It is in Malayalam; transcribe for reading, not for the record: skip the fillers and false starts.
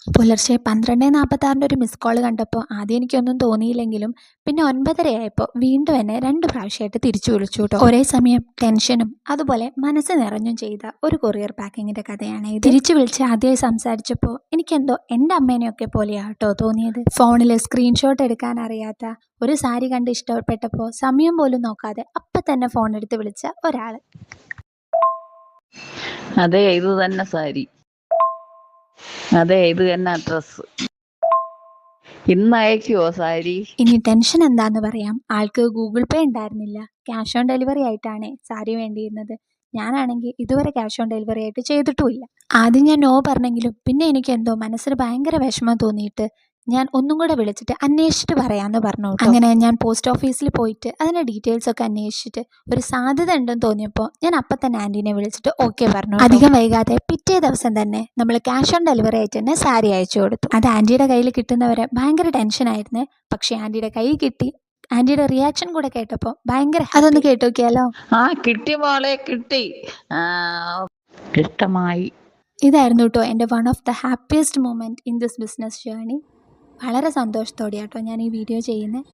പുലർച്ചെ 12:46 ഒരു മിസ് കോൾ കണ്ടപ്പോൾ ആദ്യം എനിക്കൊന്നും തോന്നിയില്ലെങ്കിലും പിന്നെ 9:30 ആയപ്പോൾ വീണ്ടും എന്നെ 2 പ്രാവശ്യമായിട്ട് തിരിച്ചു വിളിച്ചു കേട്ടോ. ഒരേ സമയം ടെൻഷനും അതുപോലെ മനസ്സ് നിറഞ്ഞും ചെയ്ത ഒരു കൊറിയർ പാക്കിങ്ങിൻ്റെ കഥയാണ് ഇത്. തിരിച്ചു വിളിച്ച് ആദ്യമായി സംസാരിച്ചപ്പോൾ എനിക്കെന്തോ എൻ്റെ അമ്മേനെയൊക്കെ പോലെയാട്ടോ തോന്നിയത്. ഫോണിൽ സ്ക്രീൻഷോട്ട് എടുക്കാൻ അറിയാത്ത ഒരു സാരി കണ്ട് ഇഷ്ടപ്പെട്ടപ്പോൾ സമയം പോലും നോക്കാതെ അപ്പം തന്നെ ഫോൺ എടുത്ത് വിളിച്ച ഒരാൾ. അതെ, ഇത് തന്നെ സാരി. അതെ, ഇത് തന്നെ അഡ്രസ്. ഇന്ന് അയക്കുവോ സാരി? ഇനി ടെൻഷൻ എന്താന്ന് പറയാം. ആൾക്ക് ഗൂഗിൾ പേ ഉണ്ടായിരുന്നില്ല, ക്യാഷ് ഓൺ ഡെലിവറി ആയിട്ടാണ് സാരി വേണ്ടിയിരുന്നത്. ഞാനാണെങ്കിൽ ഇതുവരെ ക്യാഷ് ഓൺ ഡെലിവറി ആയിട്ട് ചെയ്തിട്ടുമില്ല. ആദ്യം ഞാൻ നോ പറഞ്ഞെങ്കിലും പിന്നെ എനിക്ക് എന്തോ മനസ്സിന് ഭയങ്കര വിഷമം തോന്നിയിട്ട് ഞാൻ ഒന്നും കൂടെ വിളിച്ചിട്ട് അന്വേഷിച്ചിട്ട് പറയാമെന്ന് പറഞ്ഞു. അങ്ങനെ ഞാൻ പോസ്റ്റ് ഓഫീസിൽ പോയിട്ട് അതിൻ്റെ ഡീറ്റെയിൽസ് ഒക്കെ അന്വേഷിച്ചിട്ട് ഒരു സാധ്യത ഉണ്ടെന്ന് തോന്നിയപ്പോൾ ഞാൻ അപ്പം തന്നെ ആൻറ്റീനെ വിളിച്ചിട്ട് ഓക്കെ പറഞ്ഞു. അധികം വൈകാതെ പിറ്റേ ദിവസം തന്നെ നമ്മൾ ക്യാഷ് ഓൺ ഡെലിവറി ആയിട്ട് തന്നെ സാരി അയച്ചു കൊടുത്തു. അത് ആൻറ്റിയുടെ കയ്യിൽ കിട്ടുന്നവരെ ഭയങ്കര ടെൻഷനായിരുന്നു. പക്ഷേ ആൻറ്റിയുടെ കയ്യിൽ കിട്ടി. ആൻറ്റിയുടെ റിയാക്ഷൻ കൂടെ കേട്ടപ്പോൾ ഭയങ്കര, അതൊന്ന് കേട്ടു നോക്കിയാലോ? കിട്ടി മോളെ, കിട്ടി. ഇഷ്ടമായി. ഇതായിരുന്നു കേട്ടോ എൻ്റെ one of the happiest moment in this business journey. വളരെ സന്തോഷത്തോടെയാട്ടോ ഞാൻ ഈ വീഡിയോ ചെയ്യുന്നത്.